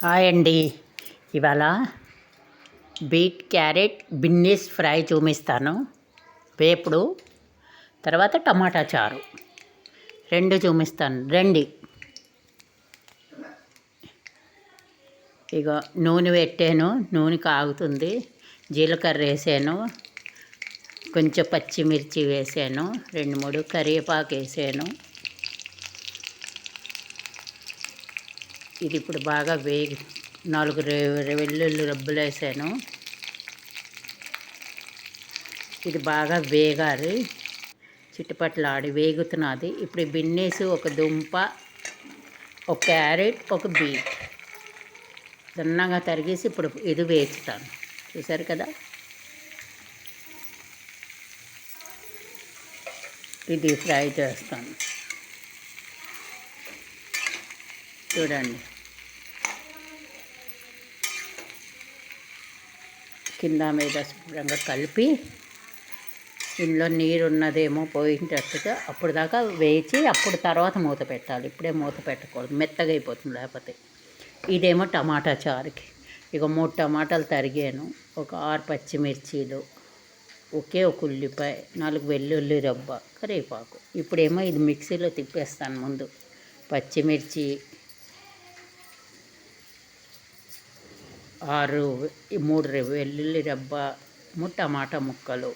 Hi అండి. ఇవాళ beat carrot బిన్నీస్ fry చూపిస్తాను. వేపుడు తర్వాత టమాటా చారు రెండు చూపిస్తాను రండి. ఇక నూనె పెట్టాను, నూనె కాగుతుంది, జీలకర్ర వేసాను, కొంచెం పచ్చిమిర్చి వేసాను, 2-3 కరివేపాకు వేసాను. ఇది ఇప్పుడు బాగా 4 వెల్లుల్లి రబ్బులు వేసాను. ఇది బాగా వేగాలి, చిట్టుపట్లాడి వేగుతున్నది. ఇప్పుడు బిన్నీస్, ఒక దుంప, ఒక క్యారెట్, ఒక బీట్ సన్నగా తరిగేసి ఇప్పుడు ఇది వేస్తాను. చూసారు కదా, ఇది ఫ్రై చేస్తాను. చూడండి, కింద మీద శుభ్రంగా కలిపి ఇందులో నీరు ఉన్నదేమో పోయినట్టుగా అప్పుడు దాకా వేచి అప్పుడు తర్వాత మూత పెట్టాలి. ఇప్పుడే మూత పెట్టకూడదు, మెత్తగా అయిపోతుంది లేకపోతే. ఇదేమో టమాటా చారుకి. ఇక 3 టమాటాలు తరిగాను, ఒక 6 పచ్చిమిర్చీలు, ఒకే ఒక ఉల్లిపాయ, 4 వెల్లుల్లి రబ్బ, కరివేపాకు. ఇప్పుడేమో ఇది మిక్సీలో తిప్పేస్తాను. ముందు పచ్చిమిర్చి 3 వెల్లుల్లి రబ్బ, 3 టమాటా ముక్కలు,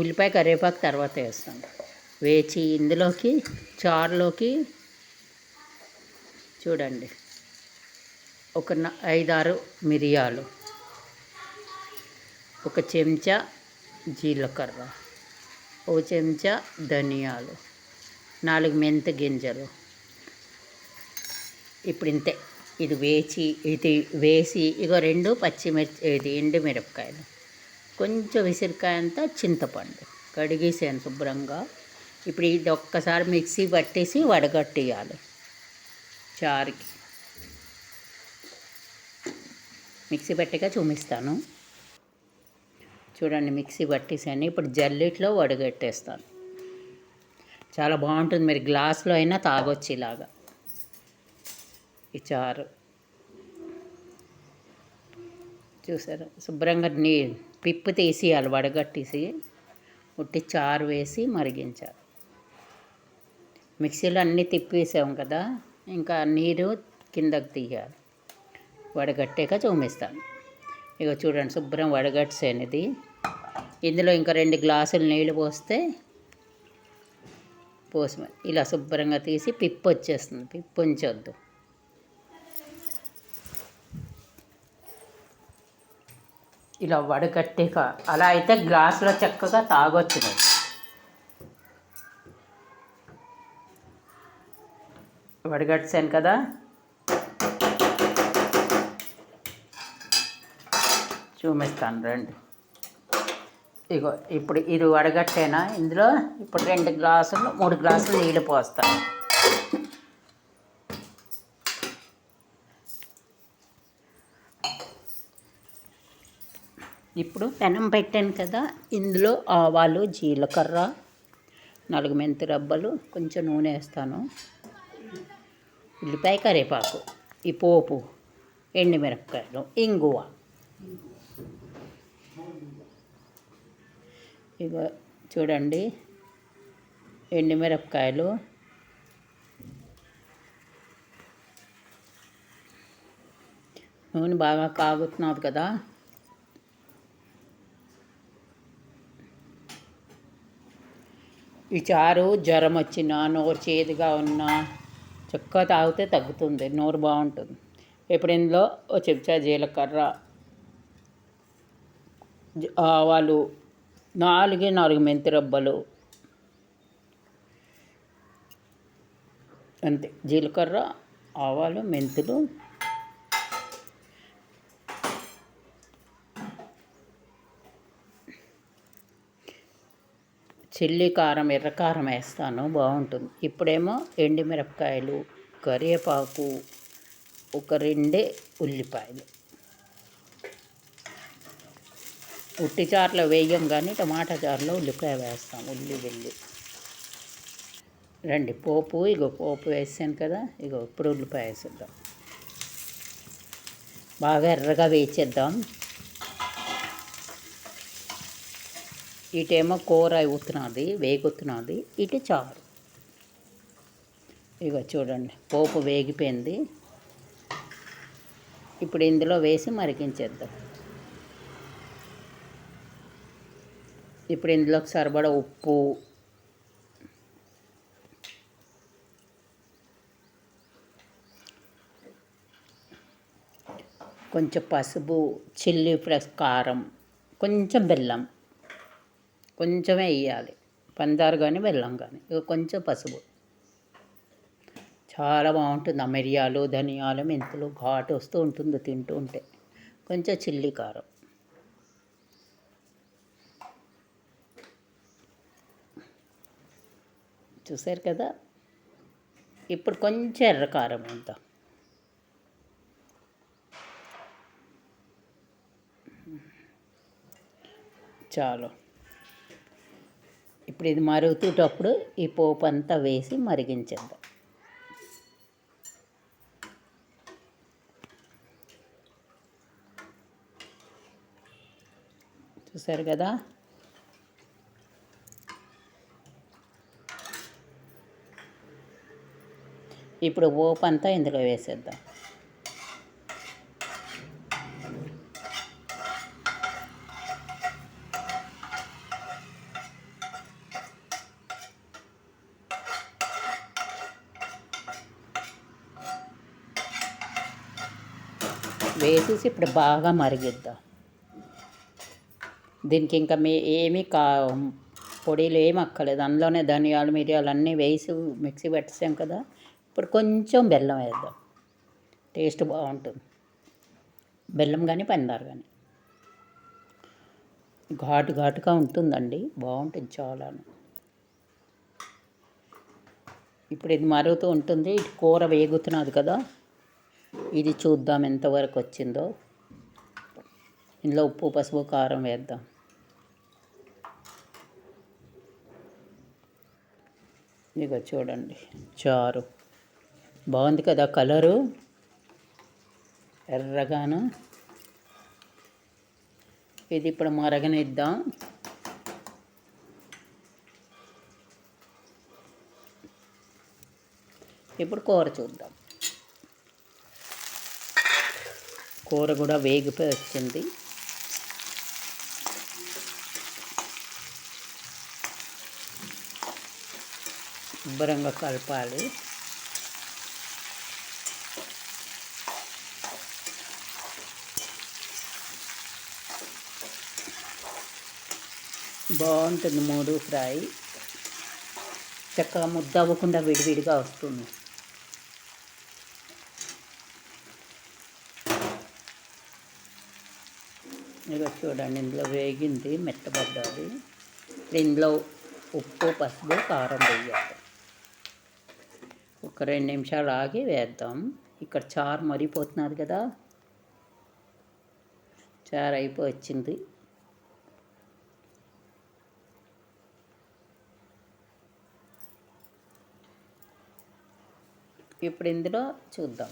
ఉల్లిపాయ కరివేపాకు తర్వాత వేస్తాను. వేచి ఇందులోకి చారులోకి చూడండి, ఒక 5-6 మిరియాలు, ఒక చెంచా జీలకర్ర, ఒక చెంచా ధనియాలు, 4 మెంతి గింజలు. ఇప్పుడు ఇంతే. ఇది వేసి ఇక 2 పచ్చిమిర్చి, ఇది ఎండుమిరపకాయలు, కొంచెం విసిరికాయ అంతా చింతపండు కడిగేసాను శుభ్రంగా. ఇప్పుడు ఇది ఒక్కసారి మిక్సీ పట్టేసి వడగట్టేయాలి చారుకి. మిక్సీ పట్టిగా చూపిస్తాను. చూడండి, మిక్సీ పట్టేసాను. ఇప్పుడు జల్లిట్లో వడగట్టేస్తాను. చాలా బాగుంటుంది. మీరు గ్లాసులో అయినా తాగొచ్చు ఇలాగా ఈ చారు. చూసారా, శుభ్రంగా పిప్పు తీసేయాలి, వడగట్టేసి ఉట్టి చారు వేసి మరిగించాలి. మిక్సీలో అన్నీ తిప్పేసాం కదా, ఇంకా నీరు కిందకు తీయాలి. వడగట్టాక చూపిస్తాను. ఇక చూడండి, శుభ్రం వడగట్టేసాను ఇది. ఇందులో ఇంకా 2 గ్లాసులు నీళ్ళు పోసి ఇలా శుభ్రంగా తీసి పిప్పు వచ్చేస్తుంది. పిప్పు ఉంచొద్దు. ఇలా వడగట్టాక అలా అయితే గ్లాసులో చక్కగా తాగొచ్చు. వడగట్టాను కదా, చూపిస్తాను రండి. ఇగో ఇప్పుడు ఇది వడగట్టేనా, ఇందులో ఇప్పుడు 2 గ్లాసులు 3 గ్లాసులు నీళ్ళు పోస్తాను. ఇప్పుడు పెనం పెట్టాను కదా, ఇందులో ఆవాలు, జీలకర్ర, 4 మెంతి రబ్బలు, కొంచెం నూనె వేస్తాను, ఉల్లిపాయ కరివేపాకు, ఈ పోపు, ఎండుమిరపకాయలు, ఇంగువ. ఇక చూడండి, ఎండుమిరపకాయలు, నూనె బాగా కాగుతున్నది కదా. ఈ చారు జ్వరం వచ్చినా, నోరు చేదుగా ఉన్నా చక్కగా తాగితే తగ్గుతుంది, నోరు బాగుంటుంది. ఇప్పుడు ఇందులో ఒక చెంచా జీలకర్ర, ఆవాలు, 4 మెంతి రబ్బలు, అంతే. జీలకర్ర, ఆవాలు, మెంతులు, చిల్లీ కారం, ఎర్రకారం వేస్తాను, బాగుంటుంది. ఇప్పుడేమో ఎండుమిరపకాయలు, కరివేపాకు, ఒక 2 ఉల్లిపాయలు. ఉట్టి చారులో వేయం కానీ టమాటా చారులో ఉల్లిపాయ వేస్తాం, వెల్లి. రండి, పోపు. ఇగో పోపు వేసాను కదా, ఇగో ఇప్పుడు ఉల్లిపాయ వేసేద్దాం. బాగా ఎర్రగా వేయించేద్దాం. ఇటేమో కూర అవుతున్నది, వేగుతున్నది, ఇటు చారు. ఇగో చూడండి, పోపు వేగిపోయింది. ఇప్పుడు ఇందులో వేసి మరిగించేద్దాం. ఇప్పుడు ఇందులోకి సరిపడా ఉప్పు, కొంచెం పసుపు, చిల్లీ ఫ్లేక్స్, కారం, కొంచెం బెల్లం, కొంచెమే వేయాలి. పంచదార కానీ బెల్లం కానీ. ఇక కొంచెం పసుపు. చాలా బాగుంటుంది. ఆ మిరియాలు, ధనియాలు, మెంతులు ఘాటు వస్తూ ఉంటుంది తింటూ ఉంటే. కొంచెం చిల్లీ కారం. చూసారు కదా. ఇప్పుడు కొంచెం ఎర్రకారం వేద్దాం. చాలు. ఇప్పుడు ఇది మరుగుతూటప్పుడు ఈ పోపు అంతా వేసి మరిగించేద్దాం. చూసారు కదా. ఇప్పుడు పోపు అంతా ఇందులో వేసేద్దాం. వేసేసి ఇప్పుడు బాగా మరిగిద్దాం. దీనికి ఇంకా ఏమీ పొడిలు ఏమి అక్కర్లేదు. అందులోనే ధనియాలు, మిరియాలు అన్నీ వేసి మిక్సీ పెట్టేసాం కదా. ఇప్పుడు కొంచెం బెల్లం వేద్దాం. టేస్ట్ బాగుంటుంది. బెల్లం కానీ పంచదార కానీ. ఘాటుగా ఉంటుందండి, బాగుంటుంది చాలా. ఇప్పుడు ఇది మరుగుతూ ఉంటుంది. కూర వేగుతున్నది కదా. ఇది చూద్దాం ఎంతవరకు వచ్చిందో. ఇందులో ఉప్పు, పసుపు, కారం వేద్దాం. ఇక చూడండి, చారు బాగుంది కదా. కలరు ఎర్రగాను. ఇది ఇప్పుడు మరగనిద్దాం. ఇప్పుడు కూర చూద్దాం. కూర కూడా వేగిపోయి వచ్చింది. శుభ్రంగా కలపాలి. బాగుంటుంది మూడు ఫ్రై. చక్కగా ముద్ద అవ్వకుండా విడివిడిగా వస్తుంది. ఇక చూడండి, ఇందులో వేగింది, మెత్తబడ్డాది. ఇందులో ఉప్పు, పసుపు, కారం వేయాలి. ఒక 2 నిమిషాలు ఆగి వేద్దాం. ఇక్కడ చారు మరిగిపోతున్నది కదా. చారు అయిపోయి వచ్చింది. ఇప్పుడు ఇందులో చూద్దాం.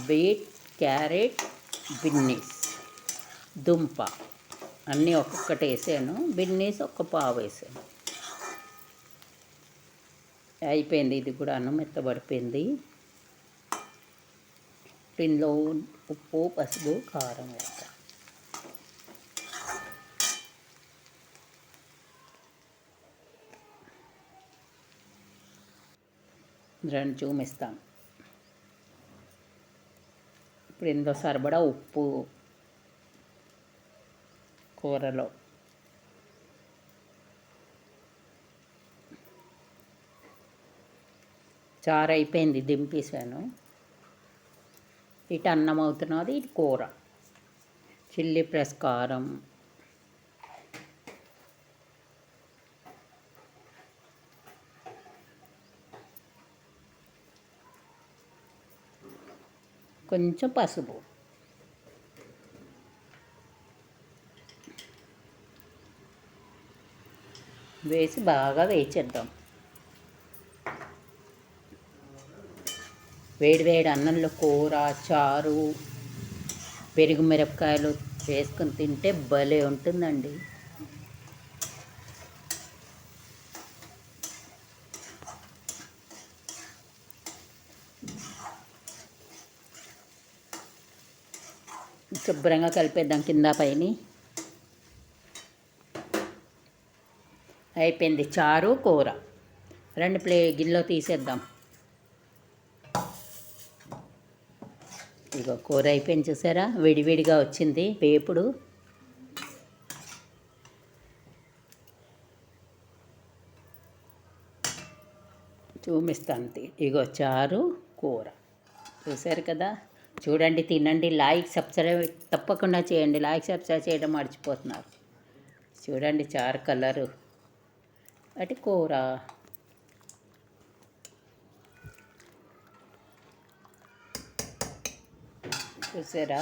బీట్, క్యారెట్, బిన్నీస్, దుంప అన్నీ ఒక్కొక్కటి వేసాను. బిన్నీస్ ఒక పావు వేసాను. అయిపోయింది. ఇది కూడా అన్నం మెత్తబడిపోయింది. ఇందులో ఉప్పు, పసుపు, కారం వేద్దాం. రెండు చూపిస్తాం. ఇప్పుడు ఇందులో సరిపడా ఉప్పు కూరలో. చారు అయిపోయింది, దింపేసాను. ఇటు అన్నం అవుతున్నది, ఇటు కూర. చిల్లీ ప్లస్ కారం, కొంచెం పసుపు వేసి బాగా వేయించేద్దాం. వేడి వేడి అన్నంలో కూర, చారు, పెరుగు మిరపకాయలు వేసుకొని తింటే భలే ఉంటుందండి. శుభ్రంగా కలిపేద్దాం కింద పైన. అయిపోయింది చారు కూర. రెండు గిన్నెలో తీసేద్దాం. ఇగో కూర అయిపోయింది, చూసారా విడివిడిగా వచ్చింది వేపుడు. చూపిస్తాను. ఇగో చారు కూర చూసారు కదా. చూడండి, తినండి, లైక్ సబ్స్క్రైబ్ తప్పకుండా చేయండి. లైక్ సబ్స్క్రైబ్ చేయడం మర్చిపోతున్నారు. చూడండి చారు కలరు, అటు కూర. చూసారా.